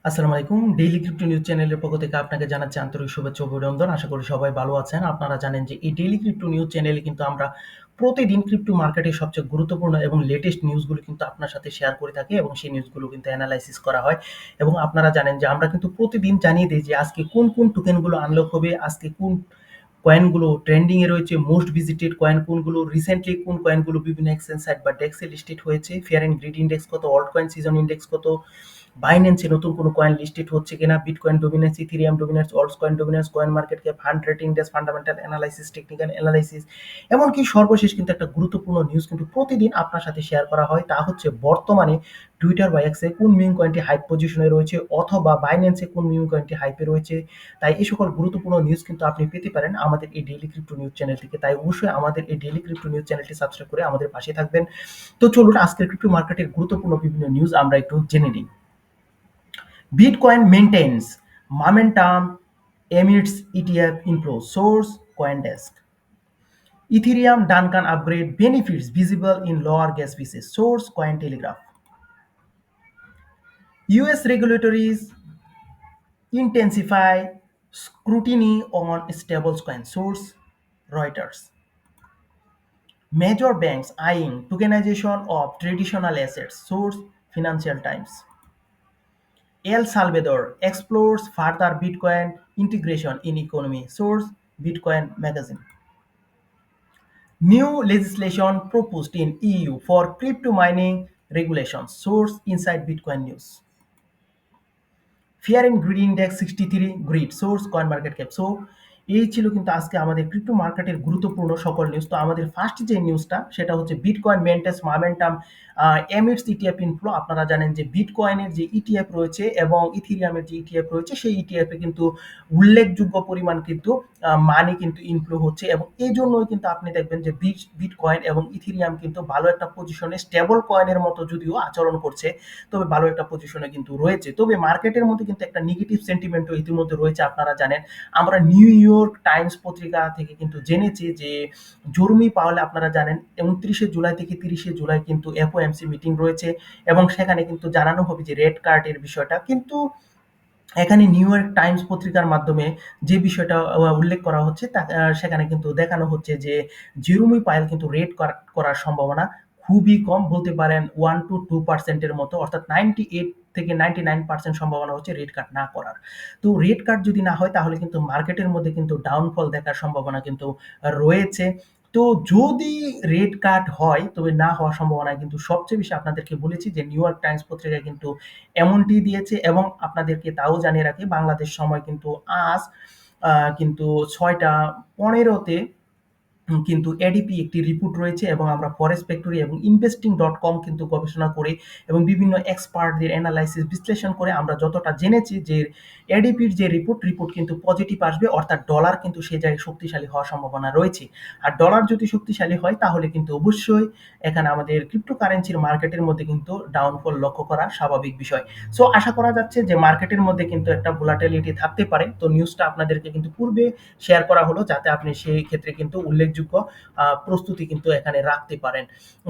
আসসালামু আলাইকুম। Daily crypto news চ্যানেলের পক্ষ থেকে আপনাকে জানাচ্ছি আন্তরিক শুভেচ্ছা ও অভিনন্দন। আশা করি সবাই ভালো আছেন। আপনারা জানেন যে এই ডেইলি ক্রিপ্টো নিউজ চ্যানেলে কিন্তু আমরা প্রতিদিন ক্রিপ্টো মার্কেটের সবচেয়ে গুরুত্বপূর্ণ এবং লেটেস্ট নিউজগুলো কিন্তু আপনার সাথে শেয়ার করে থাকি এবং সেই নিউজগুলো কিন্তু এনালাইসিস করা হয়। এবং আপনারা জানেন যে আমরা কিন্তু প্রতিদিন জানিয়ে দেই যে আজকে কোন টোকেনগুলো আনলক হবে, আজকে কোন কয়েনগুলো ট্রেন্ডিং এ রয়েছে, মোস্ট ভিজিটেড কয়েন কোনগুলো, রিসেন্টলি কোন কয়েনগুলো বিভিন্ন এক্সচেঞ্জ সাইট বা ডেক্সে লিস্টেড হয়েছে, ফেয়ার এন্ড গ্রিড ইন্ডেক্স কত, অল্ট কয়েন সিজন ইন্ডেক্স কত, বাইন্যান্সে নতুন কোনো কয়েন লিস্টেড হচ্ছে কিনা, বিটকয়েন ডমিনেন্স, ইথেরিয়াম ডমিনেন্স, অলস coin dominance, coin market cap, hunt rating ডেস, ফান্ডামেন্টাল অ্যানালাইসিস, টেকনিক্যাল অ্যানালাইসিস, এমনকি সর্বশেষ কিন্তু একটা গুরুত্বপূর্ণ নিউজ কিন্তু প্রতিদিন আপনার সাথে শেয়ার করা হয়। তা হচ্ছে বর্তমানে টুইটার বা এক্সে কোন মিম কয়েনটি হাইপ পজিশনে রয়েছে অথবা বাইন্যান্সে কোন মিম কয়েনটি হাইপে রয়েছে। তাই এই সকল গুরুত্বপূর্ণ নিউজ কিন্তু আপনি পেতে পারেন আমাদের এই ডেইলি ক্রিপ্টো নিউজ চ্যানেল থেকে। তাই অবশ্যই আমাদের এই ডেইলি ক্রিপ্টো নিউজ চ্যানেলটি সাবস্ক্রাইব করে আমাদের পাশে থাকবেন। তো চলুন আজকের ক্রিপ্টো মার্কেটের গুরুত্বপূর্ণ বিভিন্ন নিউজ আমরা একটু জেনে নিই। Bitcoin maintains momentum amidst ETF inflow. Source CoinDesk. Ethereum Duncan upgrade benefits visible in lower gas fees. Source Cointelegraph. US regulators intensify scrutiny on stablecoin. Source Reuters. Major banks eyeing tokenization of traditional assets. Source Financial Times. El Salvador explores further Bitcoin integration in economy. Source Bitcoin Magazine. New legislation proposed in EU for crypto mining regulations. Source Inside Bitcoin News. Fear and greed index 63 greed. Source coin market cap. So এই ছিল কিন্তু আজকে আমাদের crypto মার্কেটের গুরুত্বপূর্ণ সকল news. তো আমাদের ফার্স্ট যে নিউজটা সেটা হচ্ছে bitcoin maintains momentum amidst ETF inflow. আপনারা জানেন যে বিটকয়েনের যে ইটিএফ রয়েছে এবং ইথেরিয়ামের যে ইটিএফ রয়েছে সেই ইটিএফ এ কিন্তু উল্লেখযোগ্য পরিমাণ কিন্তু মানি কিন্তু ইনফ্লো হচ্ছে এবং এই জন্যই কিন্তু আপনি দেখবেন যে বিটকয়েন এবং ইথেরিয়াম কিন্তু ভালো একটা পজিশনে স্টেবল কয়েনের মতো যদিও আচরণ করছে, তবে ভালো একটা পজিশনে কিন্তু রয়েছে। তবে মার্কেটের মধ্যে কিন্তু একটা নেগেটিভ সেন্টিমেন্টও ইতিমধ্যে রয়েছে। আপনারা জানেন আমরা নিউ ইয়র্ক টাইমস পত্রিকা থেকে কিন্তু জেনেছি যে জেরোমি পাওয়েল, আপনারা জানেন 29 জুলাই থেকে 30 জুলাই কিন্তু এফওএমসি মিটিং রয়েছে এবং সেখানে কিন্তু জানানো হবে যে রেড কার্ডের বিষয়টা। কিন্তু এখানে নিউ ইয়র্ক টাইমস পত্রিকার মাধ্যমে যে বিষয়টা উল্লেখ করা হচ্ছে তা সেখানে কিন্তু দেখানো হচ্ছে যে জেরোমি পাওয়েল কিন্তু রেড করার সম্ভাবনা খুবই কম, বলতে পারেন 1 to 2% এর মতো, অর্থাৎ 98 থেকে 99% সম্ভাবনা হচ্ছে রেড কাট না করার। তো রেড কাট যদি না হয় তাহলে কিন্তু মার্কেটের মধ্যে কিন্তু ডাউনফল দেখার সম্ভাবনা কিন্তু রয়েছে। তো যদি রেড কাট হয় তবে না হওয়ার সম্ভাবনা কিন্তু সবচেয়ে বেশি। আপনাদেরকে বলেছি যে নিউ ইয়র্ক টাইমস পত্রিকায় কিন্তু এমনটি দিয়েছে এবং আপনাদেরকে তাও জানিয়ে রাখি বাংলাদেশ সময় কিন্তু আজ কিন্তু 6টা 15 তে কিন্তু এডিপি একটি রিপোর্ট রয়েছে এবং আমরা ফরেস্ট ফ্যাক্টরি এবং investing.com কিন্তু গবেষণা করে এবং বিভিন্ন এক্সপার্টদের অ্যানালাইসিস বিশ্লেষণ করে আমরা যতটা জেনেছি যে এডিপির যে রিপোর্ট কিন্তু পজিটিভ আসবে, অর্থাৎ ডলার কিন্তু সে জায়গায় শক্তিশালী হওয়ার সম্ভাবনা রয়েছে। আর ডলার যদি শক্তিশালী হয় তাহলে কিন্তু অবশ্যই এখানে আমাদের ক্রিপ্টোকারেন্সির মার্কেটের মধ্যে কিন্তু ডাউনফল লক্ষ্য করা স্বাভাবিক বিষয়। সো আশা করা যাচ্ছে যে মার্কেটের মধ্যে কিন্তু একটা ভোলাটিলিটি থাকতে পারে। তো নিউজটা আপনাদেরকে কিন্তু পূর্বে শেয়ার করা হলো যাতে আপনি সেই ক্ষেত্রে কিন্তু উল্লেখযোগ্য প্রস্তুতি কিন্তু এখানে রাখতে পারেন।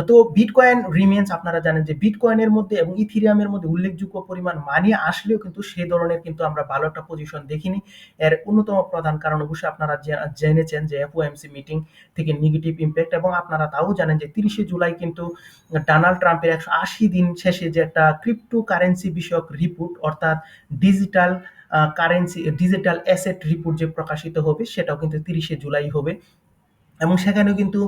তো বিটকয়েন রিমেন্স, আপনারা জানেন যে বিটকয়েনের মধ্যে এবং ইথেরিয়ামের মধ্যে উল্লেখযোগ্য পরিমাণ মানি আসলেও কিন্তু সেই ধরনের কিন্তু আমরা ভালো একটা পজিশন দেখিনি। এর অন্যতম প্রধান কারণ অবশ্যই আপনারা জেনেছেন যে এফওএমসি মিটিং থেকে নেগেটিভ ইম্প্যাক্ট এবং আপনারা তাও জানেন যে 30 জুলাই কিন্তু ডোনাল্ড ট্রাম্পের 180 দিন শেষে যে একটা ক্রিপ্টো কারেন্সি বিষয়ক রিপোর্ট, অর্থাৎ digital currency digital asset report যে প্রকাশিত হবে সেটাও কিন্তু 30 জুলাই হবে এবং সেখানেও কিন্তু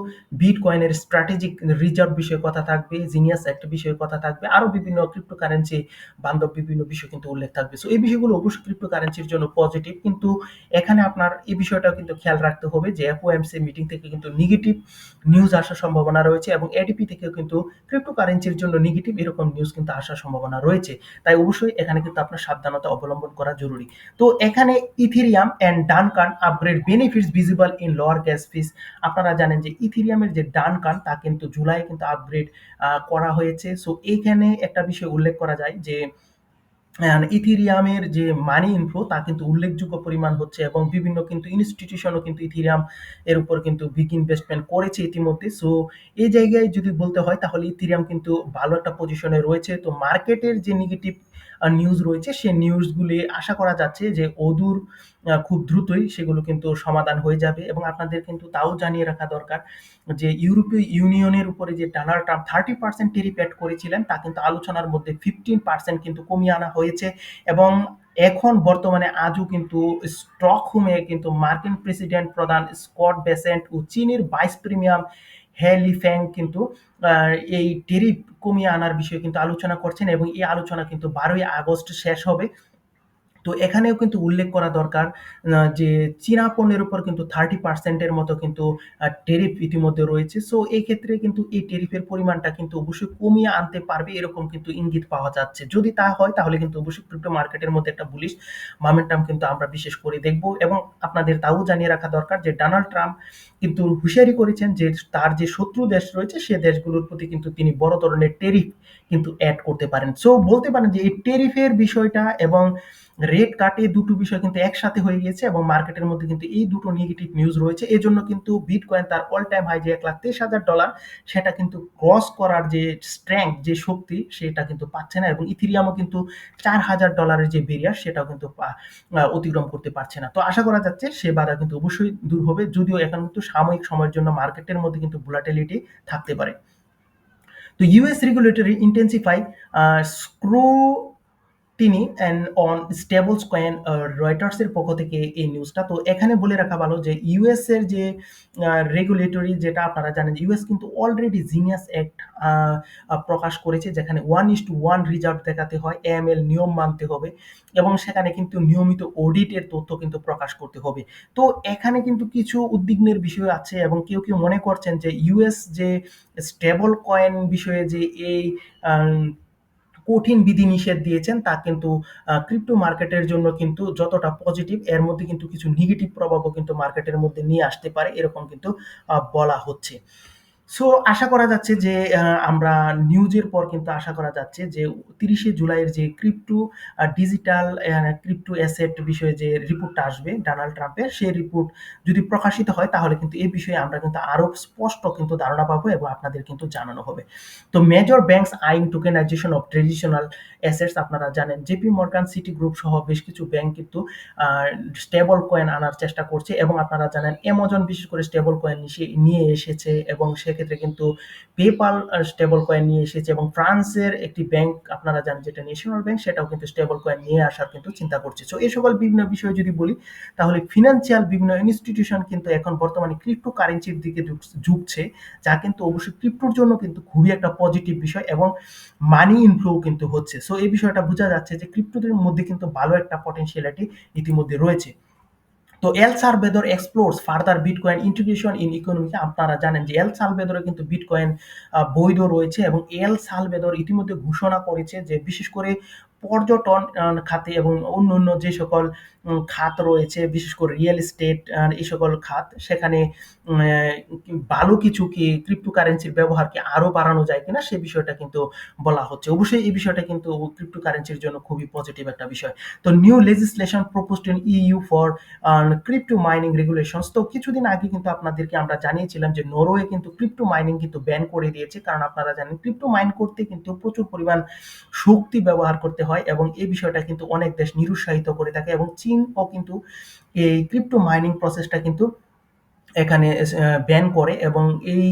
বিটকয়েনের স্ট্র্যাটেজিক রিজার্ভ বিষয়ে কথা থাকবে, জিনিয়াস অ্যাক্ট বিষয়ে কথা থাকবে, আরো বিভিন্ন ক্রিপ্টোকারেন্সি বান্ধব বিভিন্ন বিষয় কিন্তু উল্লেখ থাকবে। সো এই বিষয়গুলো অবশ্যই ক্রিপ্টোকারেন্সির জন্য পজিটিভ, কিন্তু এখানে আপনার এই বিষয়টাও কিন্তু খেয়াল রাখতে হবে যে এফওএমসি মিটিং থেকে কিন্তু নেগেটিভ নিউজ আসার সম্ভাবনা রয়েছে এবং এডিপি থেকেও কিন্তু ক্রিপ্টোকারেন্সির জন্য নেগেটিভ এরকম নিউজ কিন্তু আসার সম্ভাবনা রয়েছে। তাই অবশ্যই এখানে কিন্তু আপনার সাবধানতা অবলম্বন করা জরুরি। তো এখানে Ethereum and Dencun upgrade benefits visible in lower gas fees. আপনারা জানেন যে ইথেরিয়ামের যে ডানকান তা কিন্তু জুলাই কিন্তু আপগ্রেড করা হয়েছে। সো এইখানে একটা বিষয় উল্লেখ করা যায় যে ইথেরিয়ামের যে মানি ইনফ্লো তা কিন্তু উল্লেখযোগ্য পরিমাণ হচ্ছে এবং বিভিন্ন কিন্তু ইনস্টিটিউশনও কিন্তু ইথেরিয়াম এর উপর কিন্তু বিগ ইনভেস্টমেন্ট করেছে ইতিমধ্যে। সো এই জায়গায় যদি বলতে হয় তাহলে ইথেরিয়াম কিন্তু ভালো একটা পজিশনে রয়েছে। তো মার্কেটের যে নেগেটিভ নিউজ রয়েছে, সে নিউজগুলি আশা করা যাচ্ছে যে অদূর খুব দ্রুতই সেগুলো কিন্তু সমাধান হয়ে যাবে। এবং আপনাদের কিন্তু তাও জানিয়ে রাখা দরকার যে ইউরোপীয় ইউনিয়নের উপরে যে ডোনাল্ড ট্রাম্প 30% ট্যারিফ এড করেছিলেন তা কিন্তু আলোচনার মধ্যে 15% কিন্তু কমিয়ে আনা হয়েছে। এবং এখন বর্তমানে আজও কিন্তু স্টকহোমে কিন্তু মার্কিন প্রেসিডেন্ট প্রধান স্কট বেসেন্ট ও চীনের ভাইস প্রিমিয়ার হে লিফেং কিন্তু এই ট্যারিফ কমিয়ে আনার বিষয়ে কিন্তু আলোচনা করছেন এবং এই আলোচনা কিন্তু 12ই আগস্ট শেষ হবে। তো এখানেও কিন্তু উল্লেখ করা দরকার যে চীনা পণ্যের উপর কিন্তু 30% এর মতো কিন্তু ট্যারিফ ইতিমধ্যে রয়েছে। সো এই ক্ষেত্রে কিন্তু এই ট্যারিফের পরিমাণটা কিন্তু অবশ্যই কমিয়ে আনতে পারবে এরকম কিন্তু ইঙ্গিত পাওয়া যাচ্ছে। যদি তা হয় তাহলে কিন্তু অবশ্যই ক্রিপ্টো মার্কেটের মধ্যে একটা বুলিশ মোমেন্টাম কিন্তু আমরা বিশেষ করে দেখব। এবং আপনাদের তাও জানিয়ে রাখা দরকার যে ডোনাল্ড ট্রাম্প কিন্তু হুঁশিয়ারি করেছেন যে তার যে শত্রু দেশ রয়েছে সে দেশগুলোর প্রতি কিন্তু তিনি বড় ধরনের ট্যারিফ কিন্তু এড করতে পারেন। সো বলতে পারেন যে এই ট্যারিফের বিষয়টা এবং রেট কাট এই দুটো বিষয় কিন্তু একসাথে হয়ে গিয়েছে এবং মার্কেটের মধ্যে কিন্তু এই দুটো নেগেটিভ নিউজ রয়েছে। এজন্য কিন্তু বিটকয়েন তার অল টাইম হাই যে $1,23,000 সেটা কিন্তু ক্রস করার যে স্ট্রেংথ যে শক্তি সেটা কিন্তু পাচ্ছে না এবং ইথেরিয়ামও কিন্তু $4,000 যে ব্যারিয়ার সেটাও কিন্তু অতিক্রম করতে পারছে না। তো আশা করা যাচ্ছে সে বাধা কিন্তু অবশ্যই দূর হবে, যদিও এখন কিন্তু সাময়িক সময়ের জন্য মার্কেটের মধ্যে কিন্তু ভোলাটিলিটি থাকতে পারে। তো US regulatory intensify scrutiny and on stables coin, রয়টার্সের পক্ষ থেকে এই নিউজটা। তো এখানে বলে রাখা ভালো যে ইউএস এর যে রেগুলেটরি, যেটা আপনারা জানেন ইউএস কিন্তু অলরেডি জিনিয়াস অ্যাক্ট প্রকাশ করেছে যেখানে 1:1 রিজার্ভ দেখাতে হয়, এএমএল নিয়ম মানতে হবে এবং সেখানে কিন্তু নিয়মিত অডিটের তথ্য কিন্তু প্রকাশ করতে হবে। তো এখানে কিন্তু কিছু উদ্বিগ্নের বিষয় আছে এবং কেউ কেউ মনে করছেন যে ইউএস যে স্টেবল কয়েন বিষয়ে যে এই কঠিন বিধিনিষেধ দিয়েছেন তা কিন্তু ক্রিপ্টো মার্কেটের জন্য কিন্তু যতটা পজিটিভ এর মধ্যে কিন্তু কিছু নেগেটিভ প্রভাবও কিন্তু মার্কেটের মধ্যে নিয়ে আসতে পারে এরকম কিন্তু বলা হচ্ছে। সো আশা করা যাচ্ছে যে আমরা নিউজের পর কিন্তু আশা করা যাচ্ছে যে 30শে জুলাইয়ের যে ক্রিপ্টো ডিজিটাল ক্রিপ্টো অ্যাসেট বিষয়ে যে রিপোর্টটা আসবে ডোনাল্ড ট্রাম্পের, সেই রিপোর্ট যদি প্রকাশিত হয় তাহলে কিন্তু এই বিষয়ে আমরা কিন্তু আরো স্পষ্ট কিন্তু ধারণা পাবো এবং আপনাদের কিন্তু জানানো হবে। তো মেজর ব্যাংকস আইন টোকেনাইজেশন অফ ট্রেডিশনাল অ্যাসেটস, আপনারা জানেন জেপি মর্গান, সিটি গ্রুপ সহ বেশ কিছু ব্যাংক কিন্তু স্টেবল কয়েন আনার চেষ্টা করছে এবং আপনারা জানেন অ্যামাজন বিশেষ করে স্টেবল কয়েন নিয়ে এসেছে এবং সেক্ষেত্রে কিন্তু পেপাল স্টেবল কয়েন নিয়ে এসেছে এবং ফ্রান্সের একটি ব্যাংক আপনারা জানেন যেটা ন্যাশনাল ব্যাংক সেটাও কিন্তু স্টেবল কয়েন নিয়ে আসার কিন্তু চিন্তা করছে। সো এই সকল বিভিন্ন বিষয় যদি বলি তাহলে ফিনান্সিয়াল বিভিন্ন ইনস্টিটিউশন কিন্তু এখন বর্তমানে ক্রিপ্টো কারেন্সির দিকে ঝুঁকছে, যা কিন্তু অবশ্যই ক্রিপ্টোর জন্য কিন্তু খুবই একটা পজিটিভ বিষয় এবং মানি ইনফ্লো কিন্তু হচ্ছে। সো এই বিষয়টা বোঝা যাচ্ছে যে ক্রিপ্টোদের মধ্যে কিন্তু ভালো একটা পটেনশিয়ালিটি ইতিমধ্যে রয়েছে। তো El Salvador explores further bitcoin integration in economy, আপনারা জানেন যে এল সালভাদরে কিন্তু বিটকয়েন বৈধ রয়েছে এবং এল সালভাদর ইতিমধ্যে ঘোষণা করেছে যে বিশেষ করে পর্যটন খাতে এবং অন্যান্য যে সকল খাত রয়েছে বিশেষ করে রিয়েল এস্টেট এই সকল খাত, সেখানে ভালো কিছু কি ক্রিপ্টোকারেন্সির ব্যবহারকে আরো বাড়ানো যায় কিনা সে বিষয়টা কিন্তু বলা হচ্ছে। অবশ্যই এই বিষয়টা কিন্তু ক্রিপ্টোকারেন্সির জন্য খুবই পজিটিভ একটা বিষয়। তো new legislation proposed in EU for crypto mining regulations, তো কিছুদিন আগে কিন্তু আপনাদেরকে আমরা জানিয়েছিলাম যে নরওয়ে কিন্তু ক্রিপ্টো মাইনিং কিন্তু ব্যান করে দিয়েছে, কারণ আপনারা জানেন ক্রিপ্টো মাইন করতে কিন্তু প্রচুর পরিমাণ শক্তি ব্যবহার করতে হয় এবং এই বিষয়টা কিন্তু অনেক দেশ নিরুৎসাহিত করে থাকে এবং চীনও কিন্তু এই ক্রিপ্টো মাইনিং প্রসেসটা কিন্তু এখানে ব্যান করে এবং এই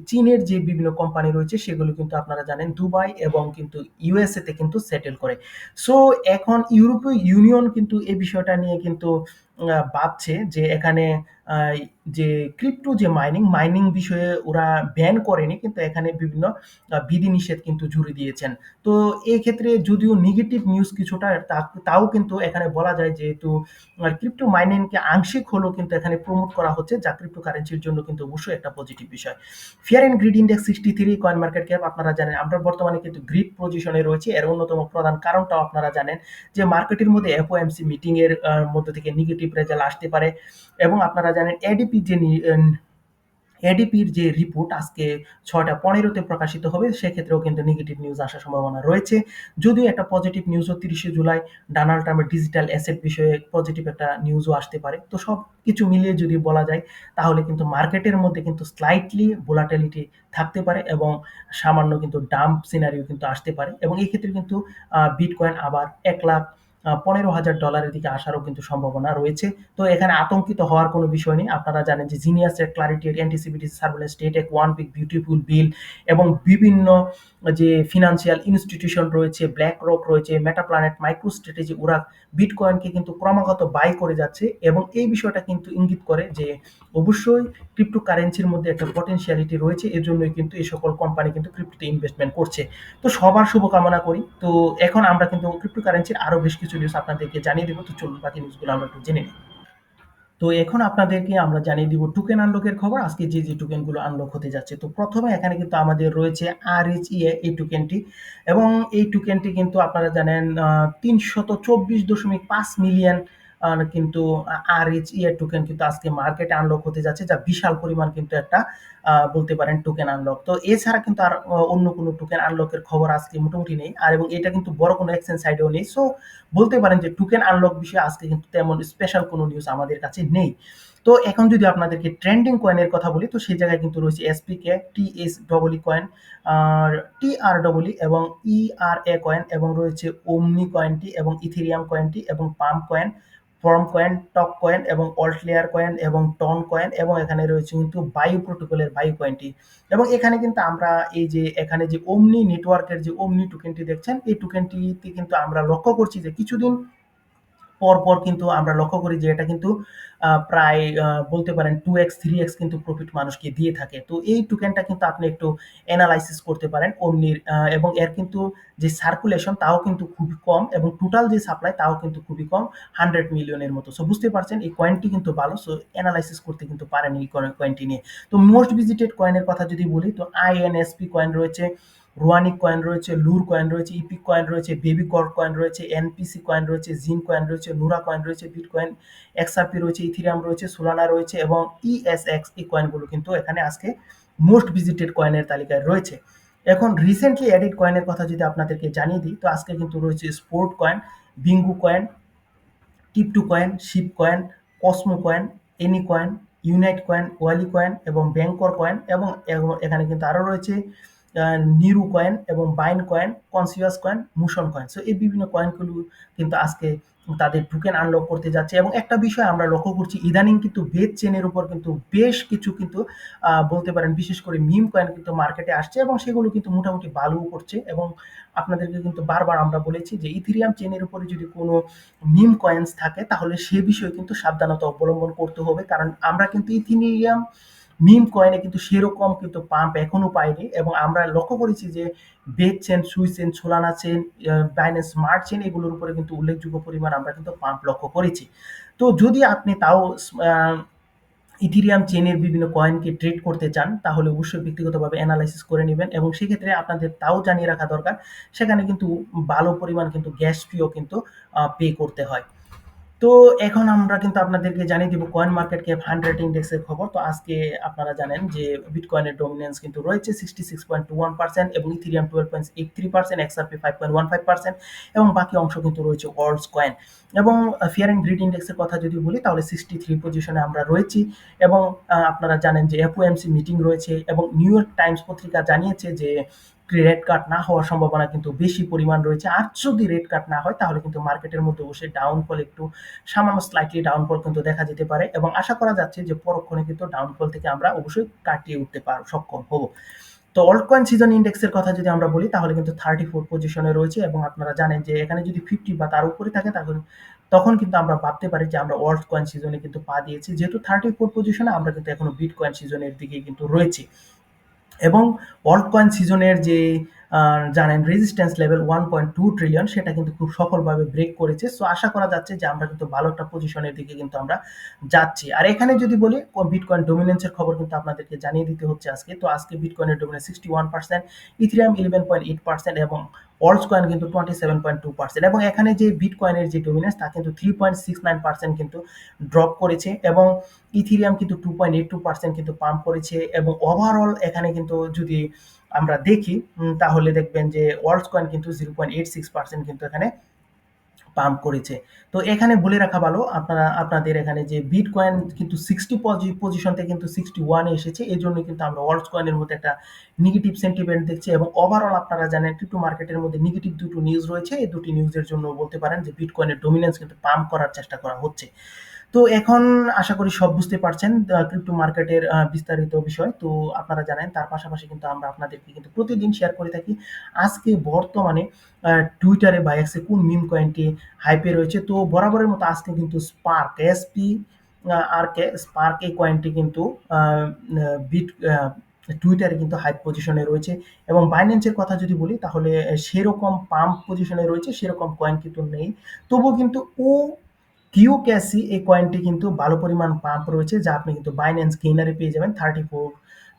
চীনের যে বিভিন্ন কোম্পানি রয়েছে সেগুলো কিন্তু আপনারা জানেন দুবাই এবং কিন্তু ইউএসএ তে কিন্তু সেটেল করে। সো এখন ইউরোপীয় ইউনিয়ন কিন্তু এই বিষয়টা নিয়ে কিন্তু ভাবছে যে এখানে আহ, যে ক্রিপ্টো যে মাইনিং বিষয়ে ওরা ব্যান করেনি কিন্তু এখানে বিভিন্ন বিধিনিষেধ কিন্তু জুড়ে দিয়েছেন। তো এই ক্ষেত্রে যদিও নেগেটিভ নিউজ কিছুটা তাও কিন্তু এখানে বলা যায় যেহেতু ক্রিপ্টো মাইনিংকে আংশিক হলেও কিন্তু এখানে প্রমোট করা হচ্ছে, যা ক্রিপ্টো কারেন্সির জন্য কিন্তু অবশ্যই একটা পজিটিভ বিষয়। Fear and greed index 63 coin market cap, আপনারা জানেন আমরা বর্তমানে কিন্তু গ্রিড পজিশনে রয়েছে। এর অন্যতম প্রধান কারণটাও আপনারা জানেন যে মার্কেটের মধ্যে এফওএমসি মিটিং এর মধ্যে থেকে নেগেটিভ রেজাল্ট আসতে পারে এবং আপনারা জানেন এডিপি যে এডিপির যে রিপোর্ট আজকে 6টা 15-তে প্রকাশিত হবে, সেক্ষেত্রেও কিন্তু নেগেটিভ নিউজ আসার সম্ভাবনা রয়েছে। যদিও একটা পজিটিভ নিউজও 30শে জুলাই ডোনাল্ড ট্রাম্পের ডিজিটাল অ্যাসেট বিষয়ে পজিটিভ একটা নিউজও আসতে পারে। তো সবকিছু মিলিয়ে যদি বলা যায় তাহলে কিন্তু মার্কেটের মধ্যে কিন্তু স্লাইটলি ভোলাটিলিটি থাকতে পারে এবং সামান্য কিন্তু ডাম্প সিনারিও কিন্তু আসতে পারে এবং এই ক্ষেত্রে কিন্তু বিটকয়েন আবার 1,15,000 ডলারের দিকে আসারও কিন্তু সম্ভাবনা রয়েছে। তো এখানে আতঙ্কিত হওয়ার কোনো বিষয় নেই। আপনারা জানেন যে জিনিয়াসের ক্লারিটি অ্যান্টিসিপিটি সার্ভেলেন্স স্টেট এক ওয়ান বিগ বিউটিফুল বিল এবং বিভিন্ন যে ফিনান্সিয়াল ইনস্টিটিউশন রয়েছে, ব্ল্যাক রক রয়েছে, মেটা প্ল্যানেট, মাইক্রো স্ট্র্যাটেজি, ওরা বিটকয়েনকে কিন্তু ক্রমাগত বাই করে যাচ্ছে এবং এই বিষয়টা কিন্তু ইঙ্গিত করে যে অবশ্যই ক্রিপ্টোকারেন্সির মধ্যে একটা পটেনশিয়ালিটি রয়েছে। এর জন্যই কিন্তু এই সকল কোম্পানি কিন্তু ক্রিপ্টোতে ইনভেস্টমেন্ট করছে। তো সবার শুভকামনা করি। তো এখন আমরা কিন্তু ক্রিপ্টোকারেন্সির আরো বেশ কিছু নিউজ আপনাদেরকে জানিয়ে দেব। তো চলুন বাকি নিউজগুলো আমরা একটু জেনে নিই। তো এখন আপনাদেরকে আমরা জানিয়ে দিব টোকেন আনলকের খবর, আজকে যে টোকেনগুলো আনলক হতে যাচ্ছে। তো প্রথমে এখানে কিন্তু আমাদের রয়েছে RHEA এই টোকেনটি এবং এই টোকেনটি কিন্তু আপনারা জানেন 324.5 মিলিয়ন কিন্তু RHEA টোকেন কিন্তু আজকে মার্কেটে আনলক হতে যাচ্ছে, যা বিশাল পরিমাণ কিন্তু একটা বলতে পারেন টোকেন আনলক। তো এছাড়া কিন্তু আর অন্য কোনো টোকেন আনলকের খবর আজকে মোটামুটি নেই আর এবং এটা কিন্তু বড় কোনো এক্সচেঞ্জ সাইটেও নেই। সো বলতে পারেন যে টোকেন আনলক বিষয়ে আজকে কিন্তু তেমন স্পেশাল কোনো নিউজ আমাদের কাছে নেই। তো এখন যদি আপনাদেরকে ট্রেন্ডিং কয়েনের কথা বলি তো সেই জায়গায় কিন্তু রয়েছে SPK, TSEE কয়েন, আর TREE এবং ERA কয়েন এবং রয়েছে ওমনি কয়েনটি এবং ইথেরিয়াম কয়েনটি এবং পাম্প কয়েন, ফর্ম কয়েন, টক কয়েন এবং অল্টলেয়ার কয়েন এবং টন কয়েন এবং এখানে রয়েছে কিন্তু বায়ু প্রোটোকলের বায়ু কয়েনটি এবং এখানে কিন্তু আমরা এই যে এখানে যে ওমনি নেটওয়ার্কের যে ওমনি টোকেনটি দেখছেন এই টোকেনটিতে কিন্তু আমরা লক্ষ্য করছি যে কিছুদিন পরপর কিন্তু আমরা লক্ষ্য করি যে এটা কিন্তু প্রায় বলতে পারেন 2x 3x কিন্তু প্রফিট মানুষকে দিয়ে থাকে। তো এই টোকেনটা কিন্তু আপনি একটু এনালাইসিস করতে পারেন ওমনির এবং এর কিন্তু যে সার্কুলেশন তাও কিন্তু খুবই কম এবং টোটাল যে সাপ্লাই তাও কিন্তু খুবই কম, 100 মিলিয়নের মতো। সো বুঝতে পারছেন এই কয়েনটি কিন্তু ভালো। সো এনালাইসিস করতে কিন্তু পারেন এই কয়েনটি নিয়ে। তো মোস্ট ভিজিটেড কয়েনের কথা যদি বলি তো INSP কয়েন রয়েছে, রুয়ানিক কয়েন রয়েছে, লুর কয়েন রয়েছে, ইপিক কয়েন রয়েছে, বেবি কর্ড কয়েন রয়েছে, এনপিসি কয়েন রয়েছে, জিন কয়েন রয়েছে, নুরা কয়েন রয়েছে, বিটকয়েন, XRP রয়েছে, ইথিরিয়াম রয়েছে, সোলানা রয়েছে এবং ESX এই কয়েনগুলো কিন্তু এখানে আজকে মোস্ট ভিজিটেড কয়েনের তালিকায় রয়েছে। এখন রিসেন্টলি অ্যাডেড কয়েনের কথা যদি আপনাদেরকে জানিয়ে দিই তো আজকে কিন্তু রয়েছে স্পোর্ট কয়েন, বিঙ্গু কয়েন, টিপ2 coin, ship coin, Cosmo coin, any coin, unite coin, Wally coin এবং ব্যাংকর কয়েন এবং এখানে কিন্তু আরো রয়েছে নিরু কয়েন এবং বাইন কয়েন, কনসিয়াস কয়েন, মুশন কয়েন। সো এই বিভিন্ন কয়েনগুলো কিন্তু আজকে তাদের টোকেন আনলক করতে যাচ্ছে এবং একটা বিষয় আমরা লক্ষ্য করছি ইদানিং কিন্তু বেজ চেনের উপর কিন্তু বেশ কিছু কিন্তু বলতে পারেন বিশেষ করে মিম কয়েন কিন্তু মার্কেটে আসছে এবং সেগুলো কিন্তু মোটামুটি ভালোও করছে এবং আপনাদেরকে কিন্তু বারবার আমরা বলেছি যে ইথেরিয়াম চেনের উপরে যদি কোনো মিম কয়েন্স থাকে তাহলে সে বিষয়ে কিন্তু সাবধানতা অবলম্বন করতে হবে, কারণ আমরা কিন্তু ইথেরিয়াম মিম কয়েনে কিন্তু সেরকম কিন্তু পাম্প এখনো পাইনি এবং আমরা লক্ষ্য করেছি যে বেজ চেন, সুই chain, Solana chain, Binance smart chain এগুলোর উপরে কিন্তু উল্লেখযোগ্য পরিমাণ আমরা কিন্তু পাম্প লক্ষ্য করেছি। তো যদি আপনি তাও ইথেরিয়াম চেনের বিভিন্ন কয়েনকে ট্রেড করতে চান তাহলে অবশ্যই ব্যক্তিগতভাবে অ্যানালাইসিস করে নেবেন এবং সেক্ষেত্রে আপনাদের তাও জানিয়ে রাখা দরকার সেখানে কিন্তু ভালো পরিমাণ কিন্তু গ্যাস ফিও কিন্তু পে করতে হয়। তো এখন আমরা কিন্তু আপনাদেরকে জানিয়ে দিব কয়েন মার্কেট ক্যাপ 100 ইন্ডেক্সের খবর। তো আজকে আপনারা জানেন যে বিটকয়েনের ডমিনেন্স কিন্তু রয়েছে 66.21% এবং ইথেরিয়াম 12.83%, XRP 5.15% এবং বাকি অংশ কিন্তু রয়েছে ওয়ার্ল্ডস কয়েন এবং ফিয়ার অ্যান্ড গ্রিড ইন্ডেক্সের কথা যদি বলি তাহলে 63 পজিশনে আমরা রয়েছি এবং আপনারা জানেন যে FOMC মিটিং রয়েছে এবং নিউ ইয়র্ক টাইমস পত্রিকা জানিয়েছে যে রেড কাট না হওয়ার সম্ভাবনা কিন্তু বেশি পরিমাণ রয়েছে। আর যদি রেড কাট না হয় তাহলে কিন্তু মার্কেটের মধ্যে বসে ডাউনফল একটু সামান্য স্লাইটলি ডাউনফল কিন্তু দেখা যেতে পারে এবং আশা করা যাচ্ছে যে পরক্ষণে কিন্তু ডাউনফল থেকে আমরা অবশ্যই কাটিয়ে উঠতে সক্ষম হব। তো অল্ট কয়েন সিজন ইন্ডেক্সের কথা যদি আমরা বলি তাহলে কিন্তু 34 পজিশনে রয়েছে এবং আপনারা জানেন যে এখানে যদি 50 বা তার উপরে থাকে তখন কিন্তু আমরা ভাবতে পারি যে আমরা অল্ট কয়েন সিজনে কিন্তু পা দিয়েছি। যেহেতু 34 পজিশনে আমরা কিন্তু এখনো বিটকয়েন সিজনের দিকে কিন্তু রয়েছি এবং অল্ট কয়েন সিজনের যে জানেন রেজিস্ট্যান্স লেভেল 1.2 ট্রিলিয়ন সেটা কিন্তু খুব সফলভাবে ব্রেক করেছে। সো আশা করা যাচ্ছে যে আমরা কিন্তু ভালো একটা পজিশনের দিকে কিন্তু আমরা যাচ্ছি। আর এখানে যদি বলি বিটকয়েন ডমিনেন্সের খবর কিন্তু আপনাদেরকে জানিয়ে দিতে হচ্ছে আজকে। তো আজকে বিটকয়েনের ডমিনেন্স 61%, ইথেরিয়াম 11.8% এবং অল্টস কয়েন কিন্তু 27.2%, এবং এখানে যে বিটকয়েনের যে ডমিনেন্স তা কিন্তু 3.69% কিন্তু ড্রপ করেছে, এবং ইথিরিয়াম কিন্তু 2.82% কিন্তু পাম্প করেছে, এবং ওভারঅল এখানে কিন্তু যদি আমরা দেখি তাহলে দেখবেন যে অল্টস কয়েন কিন্তু 0.86% কিন্তু এখানে পাম্প করেছে। তো এখানে বলে রাখা ভালো আপনাদের এখানে যে বিটকয়েন কিন্তু 60 পজিশন থেকে কিন্তু 61 এ এসেছে। এজন্য কিন্তু আমরা অল্টস কয়েনের মধ্যে একটা নেগেটিভ সেন্টিমেন্ট দেখছি, এবং ওভারঅল আপনারা জানেন ক্রিপ্টো মার্কেটের মধ্যে নেগেটিভ দুটো নিউজ রয়েছে। এই দুটি নিউজের জন্য বলতে পারেন যে বিটকয়েনের ডমিনেন্স কিন্তু পাম্প করার চেষ্টা করা হচ্ছে। তো এখন আশা করি সব বুঝতে পারছেন ক্রিপ্টো মার্কেটের বিস্তারিত বিষয়। তো আপনারা জানেন তার পাশাপাশি কিন্তু আমরা আপনাদেরকে কিন্তু প্রতিদিন শেয়ার করে থাকি। আজকে বর্তমানে টুইটারে বা এক্সে কোন মিম কয়েনটি হাইপে রয়েছে। তো বরাবরের মতো আজকে কিন্তু স্পার্ক এসপি আর কে স্পার্ক এই কয়েনটি কিন্তু বিট টুইটারে কিন্তু হাই পজিশনে রয়েছে, এবং বাইন্যান্সের কথা যদি বলি তাহলে সেরকম পাম্প পজিশনে রয়েছে, সেরকম কয়েন কিন্তু নেই। তবুও কিন্তু কিউক্যাসি এই কয়েনটি কিন্তু ভালো পরিমাণ পাম্প রয়েছে, যা আপনি কিন্তু বাইন্যান্স গেইনারে পেয়ে যাবেন।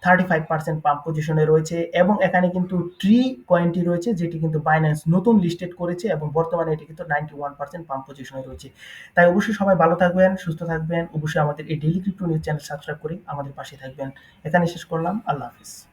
35% পাম্প পজিশনে রয়েছে, এবং এখানে কিন্তু ট্রি কয়েনটি রয়েছে যেটি কিন্তু বাইন্যান্স নতুন লিস্টেড করেছে, এবং বর্তমানে এটি কিন্তু 91% পাম্প পজিশনে রয়েছে। তাই অবশ্যই সবাই ভালো থাকবেন, সুস্থ থাকবেন। অবশ্যই আমাদের এই daily crypto news channel subscribe করে আমাদের পাশে থাকবেন। এখানে শেষ করলাম। আল্লাহ হাফিজ।